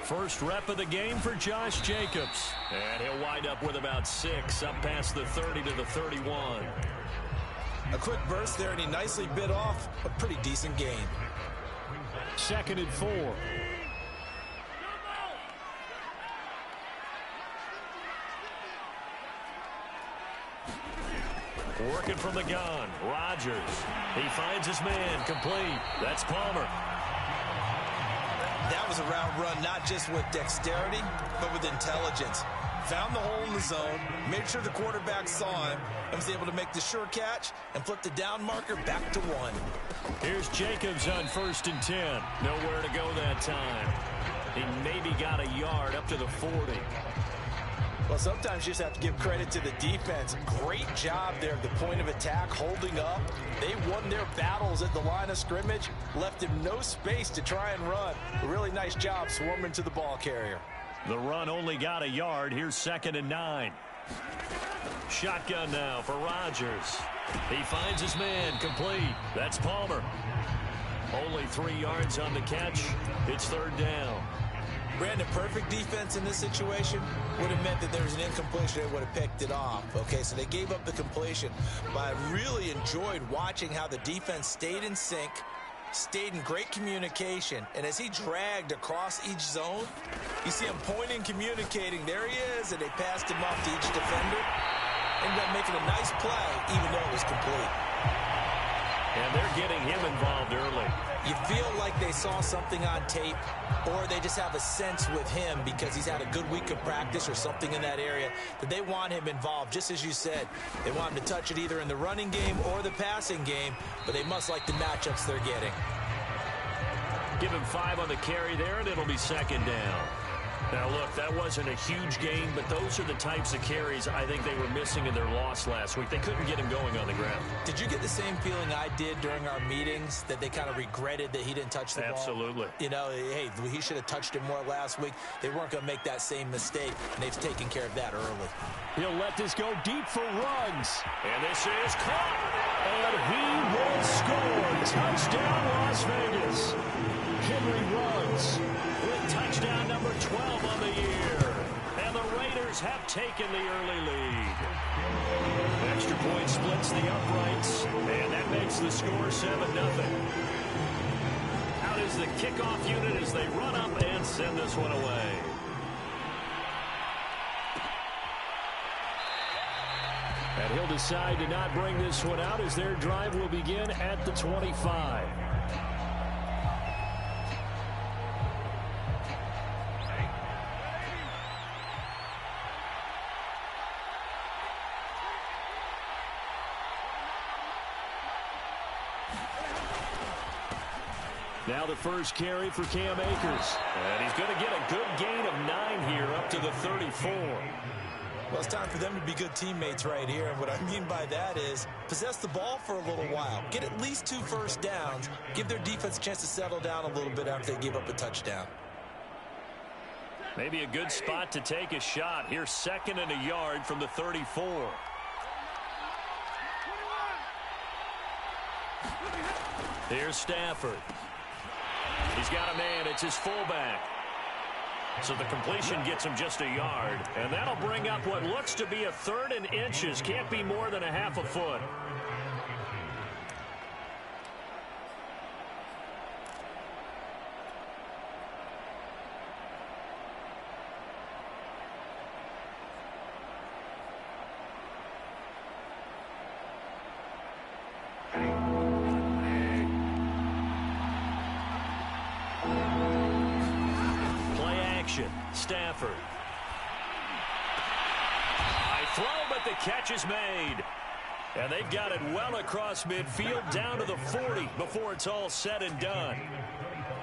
First rep of the game for Josh Jacobs. And he'll wind up with about 6, up past the 30 to the 31. A quick burst there, and he nicely bit off a pretty decent gain. 2nd and 4. Working from the gun, Rodgers. He finds his man, complete. That's Palmer. That was a route run, not just with dexterity, but with intelligence. Found the hole in the zone, made sure the quarterback saw him, and was able to make the sure catch and flip the down marker back to 1. Here's Jacobs on 1st and 10. Nowhere to go that time. He maybe got a yard up to the 40. Well, sometimes you just have to give credit to the defense. Great job there at the point of attack, holding up. They won their battles at the line of scrimmage, left him no space to try and run. A really nice job swarming to the ball carrier. The run only got a yard. Here's 2nd and 9. Shotgun now for Rodgers. He finds his man, complete. That's Palmer. Only 3 yards on the catch. It's 3rd down. Brandon, perfect defense in this situation would have meant that there was an incompletion. They would have picked it off. Okay, so they gave up the completion. But I really enjoyed watching how the defense stayed in sync, stayed in great communication. And as he dragged across each zone, you see him pointing, communicating. There he is, and they passed him off to each defender. Ended up making a nice play, even though it was complete. And they're getting him involved early. You feel like they saw something on tape, or they just have a sense with him because he's had a good week of practice or something in that area that they want him involved. Just as you said, they want him to touch it either in the running game or the passing game, but they must like the matchups they're getting. Give him 5 on the carry there, and it'll be 2nd down. Now, look, that wasn't a huge gain, but those are the types of carries I think they were missing in their loss last week. They couldn't get him going on the ground. Did you get the same feeling I did during our meetings, that they kind of regretted that he didn't touch the ball? Absolutely. You know, hey, he should have touched it more last week. They weren't going to make that same mistake, and they've taken care of that early. He'll let this go deep for runs. And this is caught. And he will score. Touchdown, Las Vegas. Henry runs with touchdown number 12 on the year. And the Raiders have taken the early lead. Extra point splits the uprights, and that makes the score 7-0. Out is the kickoff unit as they run up and send this one away. And he'll decide to not bring this one out as their drive will begin at the 25. Now the first carry for Cam Akers. And he's going to get a good gain of 9 here up to the 34. Well, it's time for them to be good teammates right here. And what I mean by that is possess the ball for a little while. Get at least 2 first downs. Give their defense a chance to settle down a little bit after they give up a touchdown. Maybe a good spot to take a shot. Here's 2nd and a yard from the 34. Here's Stafford. He's got a man. It's his fullback. So the completion gets him just a yard. And that'll bring up what looks to be a 3rd and inches. Can't be more than a half a foot. Stafford. High throw, but the catch is made. And they've got it well across midfield down to the 40 before it's all said and done.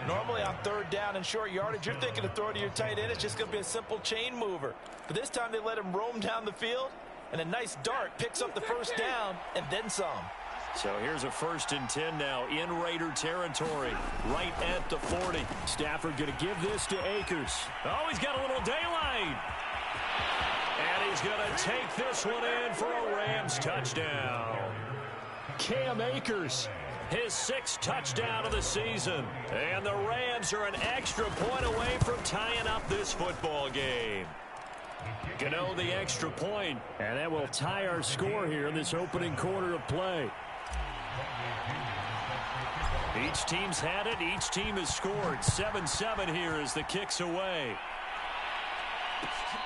Normally on 3rd down and short yardage, you're thinking of throwing to your tight end. It's just going to be a simple chain mover. But this time they let him roam down the field, and a nice dart picks up the first down and then some. So here's a 1st and 10 now in Raider territory, right at the 40. Stafford going to give this to Akers. Oh, he's got a little daylight. And he's going to take this one in for a Rams touchdown. Cam Akers His 6th touchdown of the season. And the Rams are an extra point away from tying up this football game. Gano the extra point, and that will tie our score here in this opening quarter of play. Each team's had it. Each team has scored. 7-7 here as the kick's away.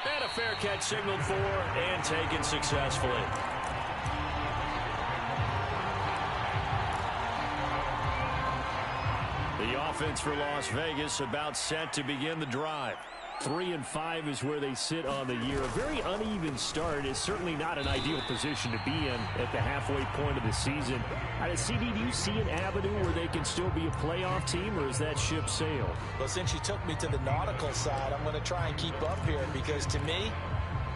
And a fair catch signaled for and taken successfully. The offense for Las Vegas about set to begin the drive. 3-5 is where they sit on the year. A very uneven start is certainly not an ideal position to be in at the halfway point of the season. CD, do you see an avenue where they can still be a playoff team, or is that ship sailed? Well, since you took me to the nautical side, I'm going to try and keep up here because, to me,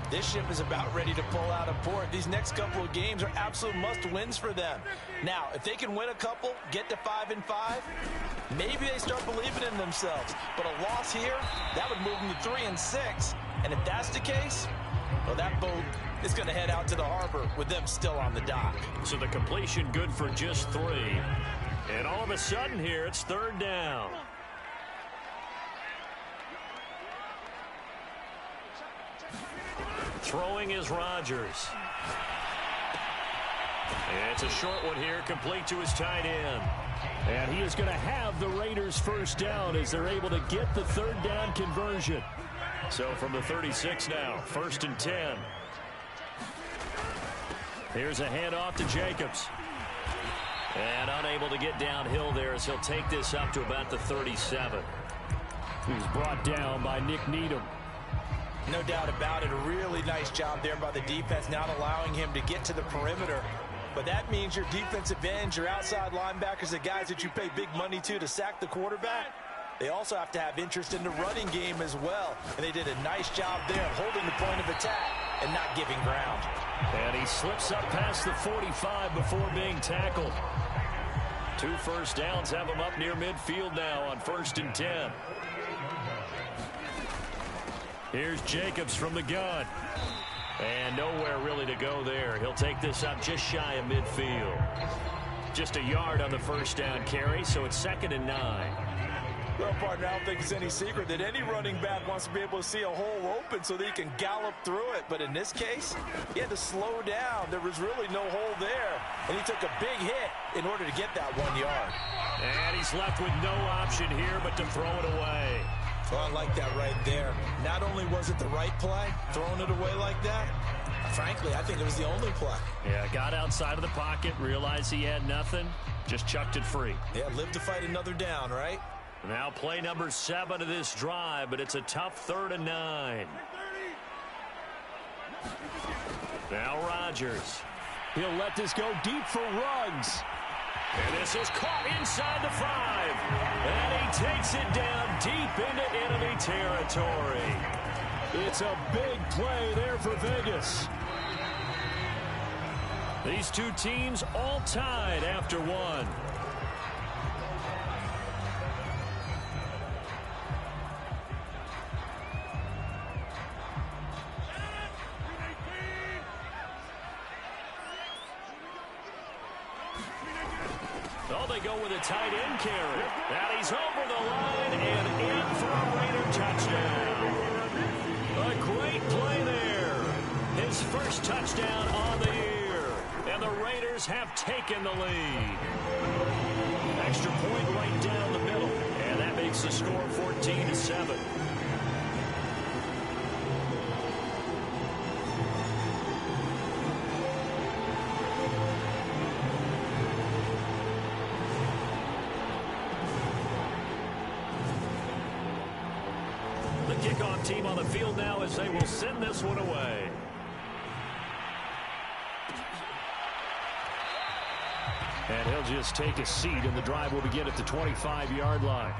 this ship is about ready to pull out of port. These next couple of games are absolute must-wins for them. Now, if they can win a couple, get to 5-5, maybe they start believing in themselves. But a loss here, that would move them to 3-6. And if that's the case, well, that boat is going to head out to the harbor with them still on the dock. So the completion good for just 3. And all of a sudden here, it's 3rd down. Throwing is Rodgers. It's a short one here, complete to his tight end. And he is going to have the Raiders' first down as they're able to get the 3rd down conversion. So from the 36 now, 1st and 10. Here's a handoff to Jacobs. And unable to get downhill there as he'll take this up to about the 37. He's brought down by Nick Needham. No doubt about it. A really nice job there by the defense, not allowing him to get to the perimeter. But that means your defensive ends, your outside linebackers, the guys that you pay big money to sack the quarterback, they also have to have interest in the running game as well. And they did a nice job there of holding the point of attack and not giving ground. And he slips up past the 45 before being tackled. 2 first downs have him up near midfield now on 1st and 10. Here's Jacobs from the gun. And nowhere really to go there. He'll take this up just shy of midfield. Just a yard on the first down carry, so it's 2nd and 9. Well, partner, I don't think it's any secret that any running back wants to be able to see a hole open so that he can gallop through it. But in this case, he had to slow down. There was really no hole there. And he took a big hit in order to get that 1 yard. And he's left with no option here but to throw it away. Well, I like that right there. Not only was it the right play, throwing it away like that, frankly, I think it was the only play. Yeah, got outside of the pocket, realized he had nothing, just chucked it free. Yeah, live to fight another down, right? Now play number 7 of this drive, but it's a tough 3rd and 9. Now Rodgers. He'll let this go deep for Ruggs. And this is caught inside the 5. And he takes it down deep into enemy territory. It's a big play there for Vegas. These two teams all tied after 1. Oh, they go with a tight end carry. And he's over the line and in for a Raider touchdown. A great play there. His first touchdown on the year. And the Raiders have taken the lead. Extra point right down the middle. And that makes the score 14-7. Kickoff team on the field now as they will send this one away. And he'll just take a seat, and the drive will begin at the 25-yard line.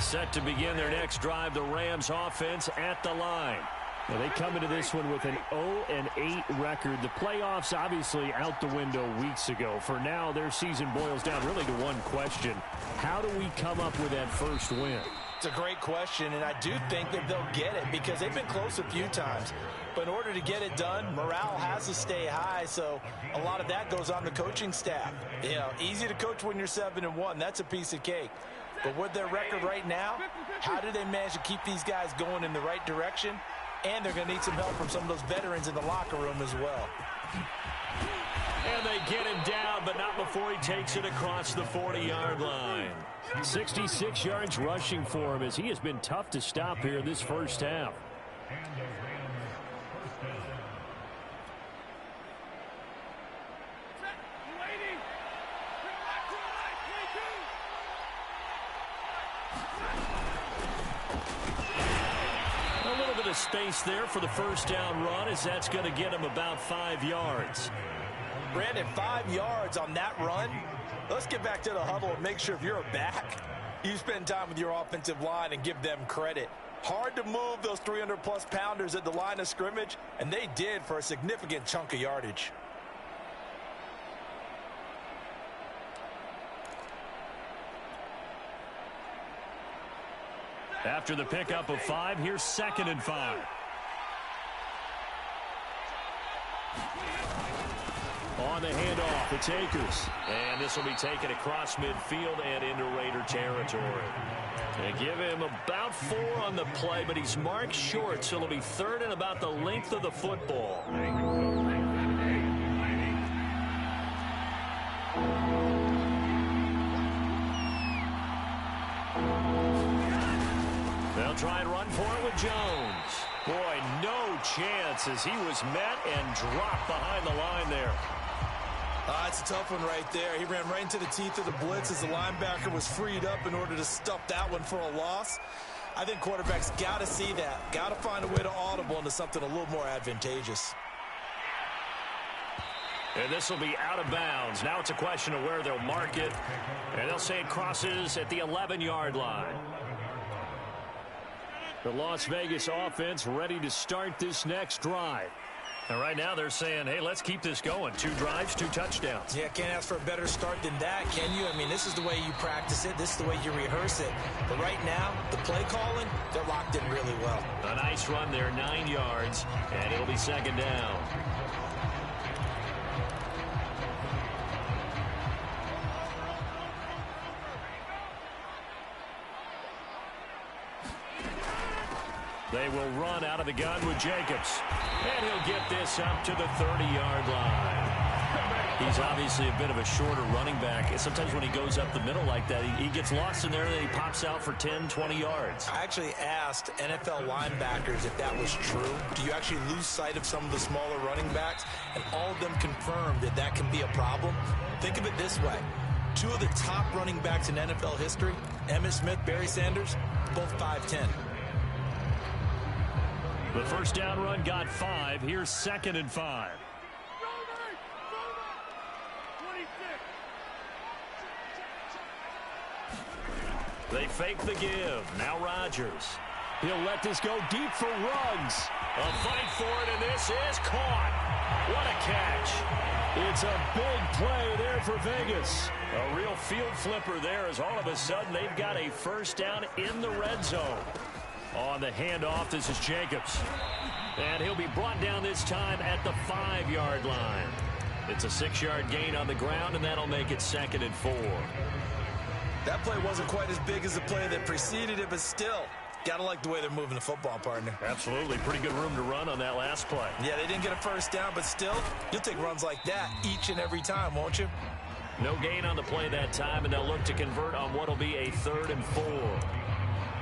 Set to begin their next drive, the Rams offense at the line. Now they come into this one with an 0-8 record. The playoffs obviously out the window weeks ago. For now, their season boils down really to one question. How do we come up with that first win? It's a great question, and I do think that they'll get it because they've been close a few times. But in order to get it done, morale has to stay high, so a lot of that goes on the coaching staff. You know, easy to coach when you're 7-1. That's a piece of cake. But with their record right now, how do they manage to keep these guys going in the right direction? And they're going to need some help from some of those veterans in the locker room as well. And they get him down, but not before he takes it across the 40-yard line. 66 yards rushing for him as he has been tough to stop here this first half. A little bit of space there for the first down run as that's going to get him about 5 yards. Brandon, 5 yards on that run. Let's get back to the huddle and make sure if you're a back, you spend time with your offensive line and give them credit. Hard to move those 300-plus pounders at the line of scrimmage, and they did for a significant chunk of yardage. After the pickup of 5, here's 2nd and 5. On the handoff, it's Akers. And this will be taken across midfield and into Raider territory. They give him about 4 on the play, but he's marked short, so it'll be 3rd and about the length of the football. They'll try and run for it with Jones. Boy, no chance as he was met and dropped behind the line there. It's a tough one right there. He ran right into the teeth of the blitz as the linebacker was freed up in order to stuff that one for a loss. I think quarterbacks got to see that. Got to find a way to audible into something a little more advantageous. And this will be out of bounds. Now it's a question of where they'll mark it. And they'll say it crosses at the 11-yard line. The Las Vegas offense ready to start this next drive. And right now they're saying, hey, let's keep this going. 2 drives, 2 touchdowns. Yeah, can't ask for a better start than that, can you? I mean, this is the way you practice it. This is the way you rehearse it. But right now, the play calling, they're locked in really well. A nice run there, 9 yards, and it'll be 2nd down. They will run out of the gun with Jacobs. And he'll get this up to the 30-yard line. He's obviously a bit of a shorter running back. Sometimes when he goes up the middle like that, he gets lost in there and then he pops out for 10, 20 yards. I actually asked NFL linebackers if that was true. Do you actually lose sight of some of the smaller running backs? And all of them confirmed that that can be a problem. Think of it this way. 2 of the top running backs in NFL history, Emmitt Smith, Barry Sanders, both 5'10". The first down run got 5. Here's 2nd and 5. They fake the give. Now Rodgers. He'll let this go deep for Ruggs. A fight for it, and this is caught. What a catch. It's a big play there for Vegas. A real field flipper there as all of a sudden they've got a first down in the red zone. On the handoff, this is Jacobs. And he'll be brought down this time at the 5-yard line. It's a 6-yard gain on the ground, and that'll make it 2nd and 4. That play wasn't quite as big as the play that preceded it, but still, gotta like the way they're moving the football, partner. Absolutely. Pretty good room to run on that last play. Yeah, they didn't get a first down, but still, you'll take runs like that each and every time, won't you? No gain on the play that time, and they'll look to convert on what will be a 3rd and 4.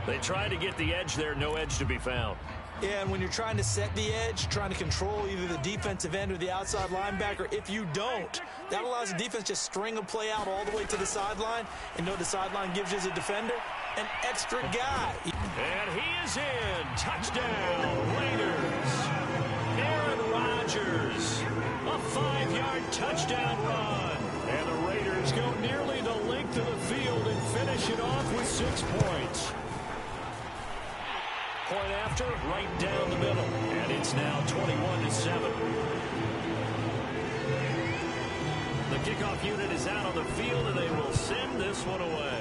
They tried to get the edge there, no edge to be found. Yeah, and when you're trying to set the edge, trying to control either the defensive end or the outside linebacker, if you don't, that allows the defense to string a play out all the way to the sideline. And know the sideline gives you as a defender an extra guy. And he is in. Touchdown, Raiders. Aaron Rodgers. A 5-yard touchdown run. And the Raiders go nearly the length of the field and finish it off with 6 points. Point after, right down the middle. And it's now 21-7. The kickoff unit is out on the field, and they will send this one away.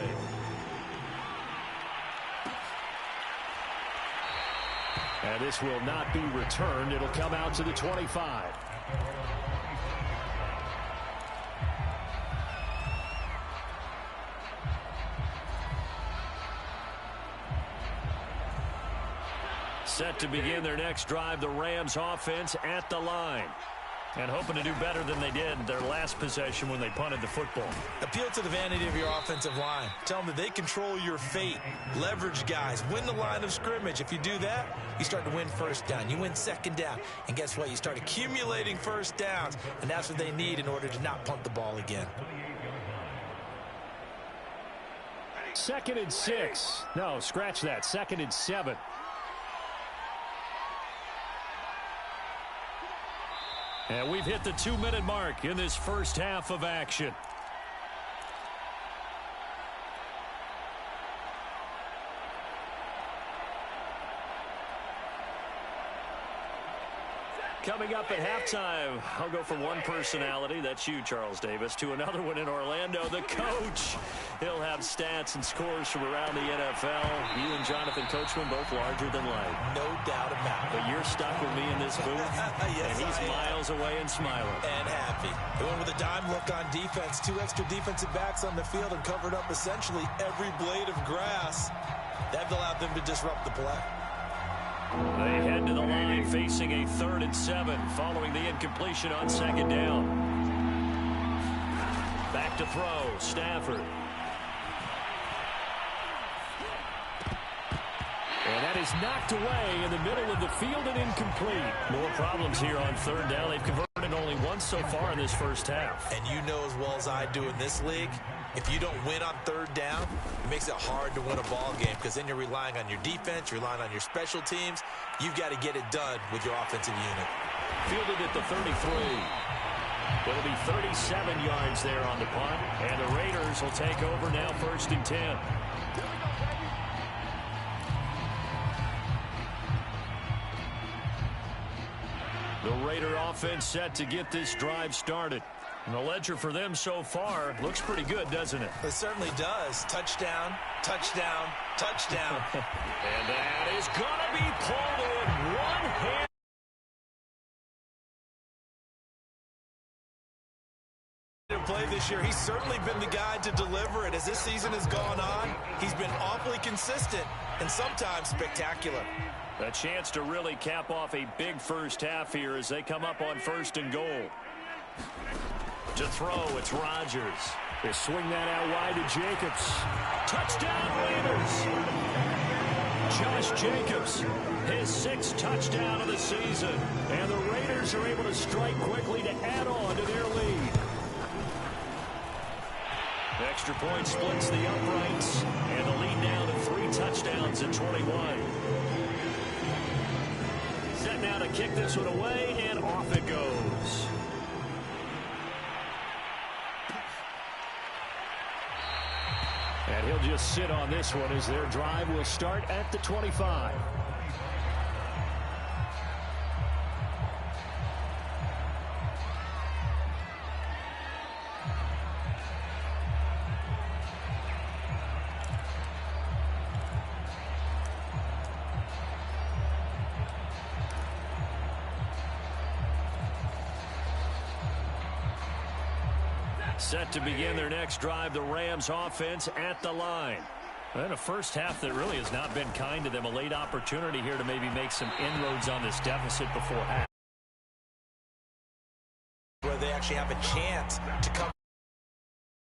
And this will not be returned. It'll come out to the 25. Set to begin their next drive, the Rams offense at the line. And hoping to do better than they did their last possession when they punted the football. Appeal to the vanity of your offensive line. Tell them that they control your fate. Leverage guys. Win the line of scrimmage. If you do that, you start to win first down. You win second down. And guess what? You start accumulating first downs. And that's what they need in order to not punt the ball again. 2nd and 6. No, scratch that. 2nd and 7. And we've hit the 2-minute mark in this first half of action. Coming up at halftime, I'll go from one personality, that's you, Charles Davis, to another one in Orlando, the coach. He'll have stats and scores from around the NFL. You and Jonathan Coachman both larger than life. No doubt about it. But you're stuck with me in this booth, yes, and he's miles away and smiling. And happy. They went with a dime look on defense. 2 extra defensive backs on the field and covered up essentially every blade of grass. That allowed them to disrupt the play. They head to the line facing a 3rd and 7 following the incompletion on 2nd down. Back to throw, Stafford. And that is knocked away in the middle of the field and incomplete. More problems here on 3rd down. They've converted only once so far in this first half. And you know as well as I do in this league, if you don't win on 3rd down, it makes it hard to win a ball game because then you're relying on your defense, you're relying on your special teams. You've got to get it done with your offensive unit. Fielded at the 33. It'll be 37 yards there on the punt, and the Raiders will take over now 1st and 10. The Raider offense set to get this drive started. And the ledger for them so far looks pretty good, doesn't it? It certainly does. Touchdown, touchdown, touchdown. And that is going to be pulled in one hand. Play this year. He's certainly been the guy to deliver it. As this season has gone on, he's been awfully consistent and sometimes spectacular. A chance to really cap off a big first half here as they come up on 1st and goal. To throw, it's Rodgers. They swing that out wide to Jacobs. Touchdown, Raiders! Josh Jacobs, his 6th touchdown of the season. And the Raiders are able to strike quickly to add on to their lead. Extra point splits the uprights. And the lead down to 3 touchdowns at 21. Set now to kick this one away, and off it goes. And he'll just sit on this one as their drive will start at the 25. Set to begin their next drive, the Rams offense at the line. And a first half that really has not been kind to them. A late opportunity here to maybe make some inroads on this deficit before half. Where they actually have a chance to come